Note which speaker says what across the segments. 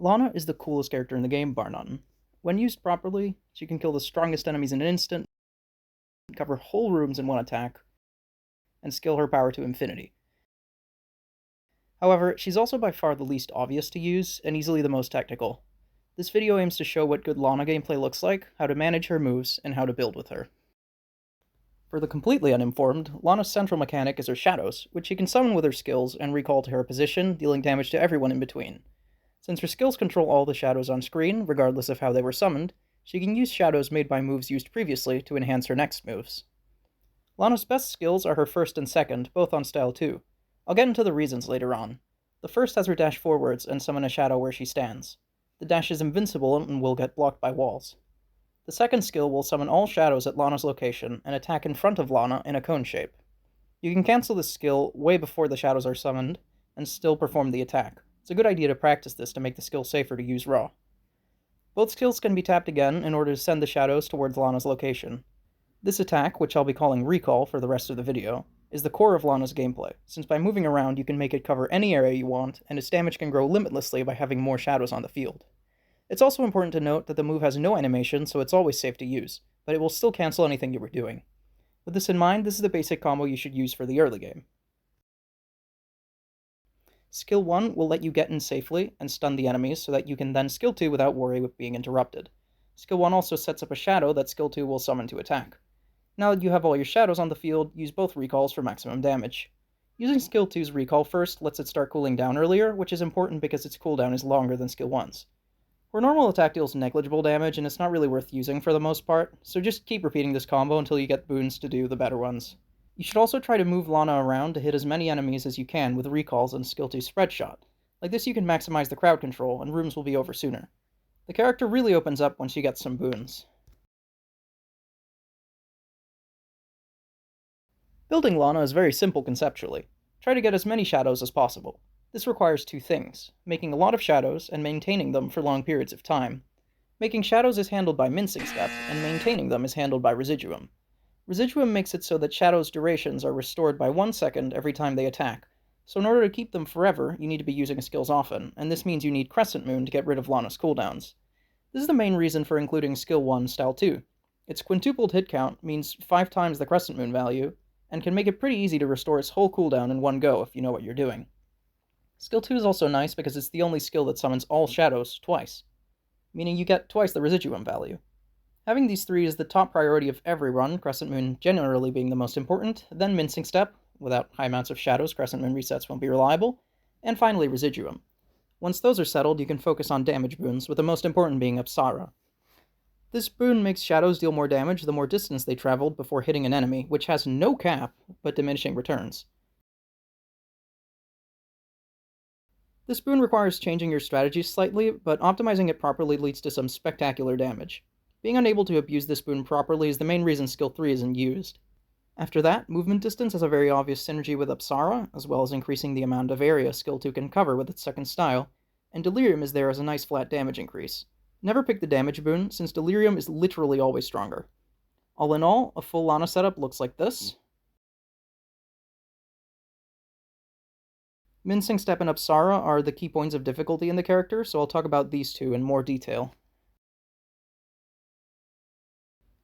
Speaker 1: Lana is the coolest character in the game, bar none. When used properly, she can kill the strongest enemies in an instant, cover whole rooms in one attack, and scale her power to infinity. However, she's also by far the least obvious to use, and easily the most technical. This video aims to show what good Lana gameplay looks like, how to manage her moves, and how to build with her. For the completely uninformed, Lana's central mechanic is her shadows, which she can summon with her skills and recall to her position, dealing damage to everyone in between. Since her skills control all the shadows on screen, regardless of how they were summoned, she can use shadows made by moves used previously to enhance her next moves. Lana's best skills are her first and second, both on style 2. I'll get into the reasons later on. The first has her dash forwards and summon a shadow where she stands. The dash is invincible and will get blocked by walls. The second skill will summon all shadows at Lana's location and attack in front of Lana in a cone shape. You can cancel this skill way before the shadows are summoned and still perform the attack. It's a good idea to practice this to make the skill safer to use raw. Both skills can be tapped again in order to send the shadows towards Lana's location. This attack, which I'll be calling Recall for the rest of the video, is the core of Lana's gameplay, since by moving around you can make it cover any area you want, and its damage can grow limitlessly by having more shadows on the field. It's also important to note that the move has no animation, so it's always safe to use, but it will still cancel anything you were doing. With this in mind, this is the basic combo you should use for the early game. Skill 1 will let you get in safely and stun the enemies so that you can then Skill 2 without worry of being interrupted. Skill 1 also sets up a shadow that Skill 2 will summon to attack. Now that you have all your shadows on the field, use both recalls for maximum damage. Using Skill 2's recall first lets it start cooling down earlier, which is important because its cooldown is longer than Skill 1's. Her normal attack deals negligible damage, and it's not really worth using for the most part, so just keep repeating this combo until you get boons to do the better ones. You should also try to move Lana around to hit as many enemies as you can with recalls and Skill 2 spread shot. Like this you can maximize the crowd control, and rooms will be over sooner. The character really opens up when she gets some boons. Building Lana is very simple conceptually. Try to get as many shadows as possible. This requires two things, making a lot of shadows and maintaining them for long periods of time. Making shadows is handled by Mincing Step, and maintaining them is handled by Residuum. Residuum makes it so that shadows' durations are restored by 1 second every time they attack, so in order to keep them forever, you need to be using skills often, and this means you need Crescent Moon to get rid of Lana's cooldowns. This is the main reason for including Skill 1 Style 2. Its quintupled hit count means 5 times the Crescent Moon value, and can make it pretty easy to restore its whole cooldown in one go if you know what you're doing. Skill 2 is also nice because it's the only skill that summons all shadows twice, meaning you get twice the Residuum value. Having these three is the top priority of every run, Crescent Moon generally being the most important, then Mincing Step. Without high amounts of shadows, Crescent Moon resets won't be reliable, and finally Residuum. Once those are settled, you can focus on damage boons, with the most important being Apsara. This boon makes shadows deal more damage the more distance they traveled before hitting an enemy, which has no cap, but diminishing returns. This boon requires changing your strategy slightly, but optimizing it properly leads to some spectacular damage. Being unable to abuse this boon properly is the main reason Skill 3 isn't used. After that, Movement Distance has a very obvious synergy with Apsara, as well as increasing the amount of area Skill 2 can cover with its second style, and Delirium is there as a nice flat damage increase. Never pick the damage boon, since Delirium is literally always stronger. All in all, a full Lana setup looks like this. Mincing Step and Apsara are the key points of difficulty in the character, so I'll talk about these two in more detail.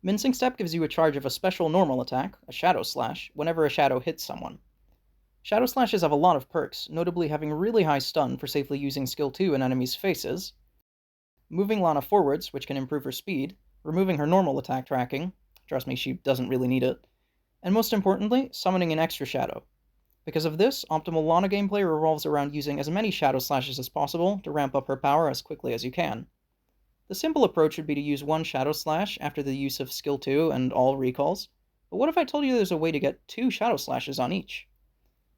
Speaker 1: Mincing Step gives you a charge of a special normal attack, a Shadow Slash, whenever a shadow hits someone. Shadow Slashes have a lot of perks, notably having really high stun for safely using Skill 2 in enemies' faces, moving Lana forwards, which can improve her speed, removing her normal attack tracking, trust me, she doesn't really need it, and most importantly, summoning an extra shadow. Because of this, optimal Lana gameplay revolves around using as many Shadow Slashes as possible to ramp up her power as quickly as you can. The simple approach would be to use one Shadow Slash after the use of Skill 2 and all recalls, but what if I told you there's a way to get 2 Shadow Slashes on each?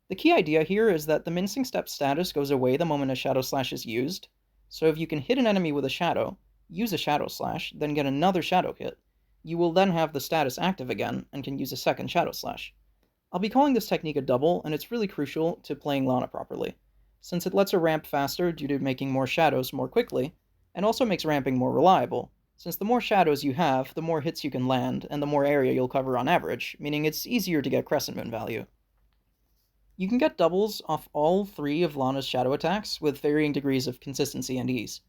Speaker 1: The key idea here is that the Mincing Step status goes away the moment a Shadow Slash is used, so if you can hit an enemy with a shadow, use a Shadow Slash, then get another shadow hit, you will then have the status active again and can use a second Shadow Slash. I'll be calling this technique a double, and it's really crucial to playing Lana properly, since it lets her ramp faster due to making more shadows more quickly, and also makes ramping more reliable, since the more shadows you have, the more hits you can land, and the more area you'll cover on average, meaning it's easier to get Crescent Moon value. You can get doubles off all 3 of Lana's shadow attacks with varying degrees of consistency and ease.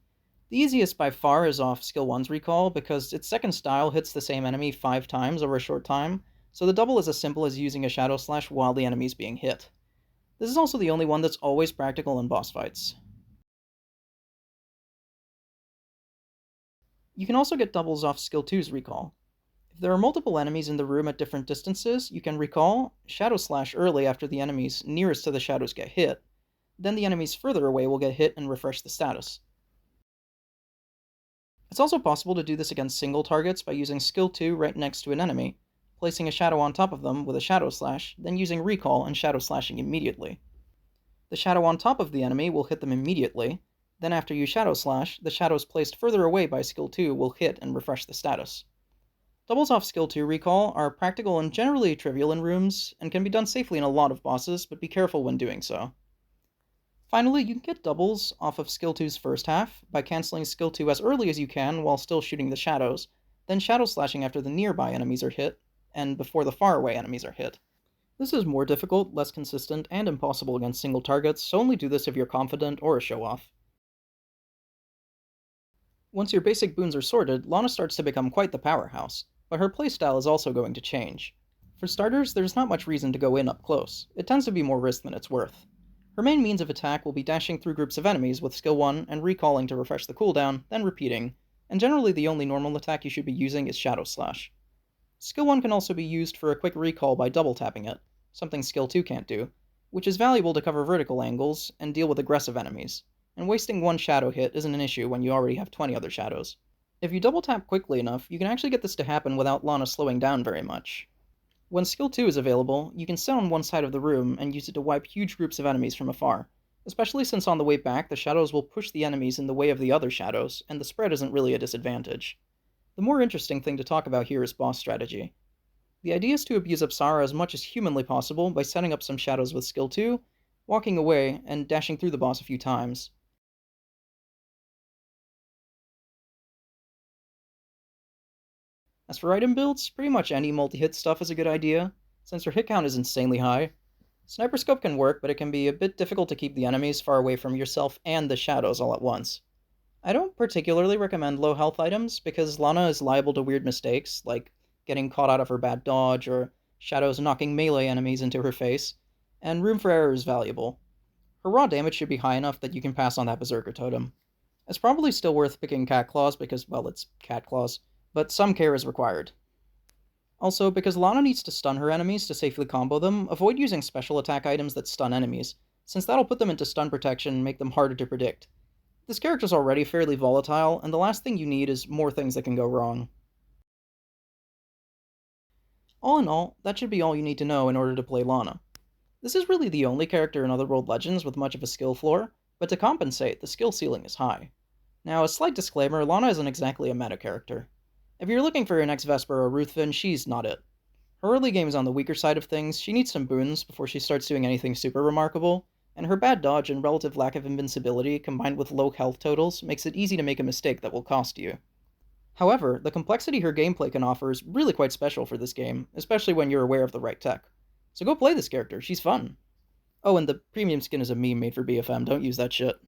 Speaker 1: The easiest by far is off skill 1's recall because its second style hits the same enemy 5 times over a short time, so the double is as simple as using a shadow slash while the enemy's being hit. This is also the only one that's always practical in boss fights. You can also get doubles off skill 2's recall. If there are multiple enemies in the room at different distances, you can recall, shadow slash early after the enemies nearest to the shadows get hit, then the enemies further away will get hit and refresh the status. It's also possible to do this against single targets by using skill 2 right next to an enemy, placing a shadow on top of them with a shadow slash, then using recall and shadow slashing immediately. The shadow on top of the enemy will hit them immediately, then after you shadow slash, the shadows placed further away by skill 2 will hit and refresh the status. Doubles off skill 2 recall are practical and generally trivial in rooms, and can be done safely in a lot of bosses, but be careful when doing so. Finally, you can get doubles off of skill 2's first half by canceling skill 2 as early as you can while still shooting the shadows, then shadow slashing after the nearby enemies are hit, and before the faraway enemies are hit. This is more difficult, less consistent, and impossible against single targets, so only do this if you're confident or a show-off. Once your basic boons are sorted, Lana starts to become quite the powerhouse, but her playstyle is also going to change. For starters, there's not much reason to go in up close. It tends to be more risk than it's worth. Her main means of attack will be dashing through groups of enemies with skill 1 and recalling to refresh the cooldown, then repeating, and generally the only normal attack you should be using is Shadow Slash. Skill 1 can also be used for a quick recall by double tapping it, something skill 2 can't do, which is valuable to cover vertical angles and deal with aggressive enemies, and wasting one shadow hit isn't an issue when you already have 20 other shadows. If you double tap quickly enough, you can actually get this to happen without Lana slowing down very much. When skill 2 is available, you can sit on one side of the room and use it to wipe huge groups of enemies from afar, especially since on the way back the shadows will push the enemies in the way of the other shadows, and the spread isn't really a disadvantage. The more interesting thing to talk about here is boss strategy. The idea is to abuse Apsara as much as humanly possible by setting up some shadows with skill 2, walking away, and dashing through the boss a few times. As for item builds, pretty much any multi-hit stuff is a good idea, since her hit count is insanely high. Sniper Scope can work, but it can be a bit difficult to keep the enemies far away from yourself and the shadows all at once. I don't particularly recommend low health items, because Lana is liable to weird mistakes, like getting caught out of her bad dodge, or shadows knocking melee enemies into her face, and room for error is valuable. Her raw damage should be high enough that you can pass on that Berserker totem. It's probably still worth picking Cat Claws because, well, it's Cat Claws, but some care is required. Also, because Lana needs to stun her enemies to safely combo them, avoid using special attack items that stun enemies, since that'll put them into stun protection and make them harder to predict. This character's already fairly volatile, and the last thing you need is more things that can go wrong. All in all, that should be all you need to know in order to play Lana. This is really the only character in Otherworld Legends with much of a skill floor, but to compensate, the skill ceiling is high. Now, a slight disclaimer, Lana isn't exactly a meta character. If you're looking for your next Vesper or Ruthven, she's not it. Her early game is on the weaker side of things, she needs some boons before she starts doing anything super remarkable, and her bad dodge and relative lack of invincibility combined with low health totals makes it easy to make a mistake that will cost you. However, the complexity her gameplay can offer is really quite special for this game, especially when you're aware of the right tech. So go play this character, she's fun. Oh, and the premium skin is a meme made for BFM, don't use that shit.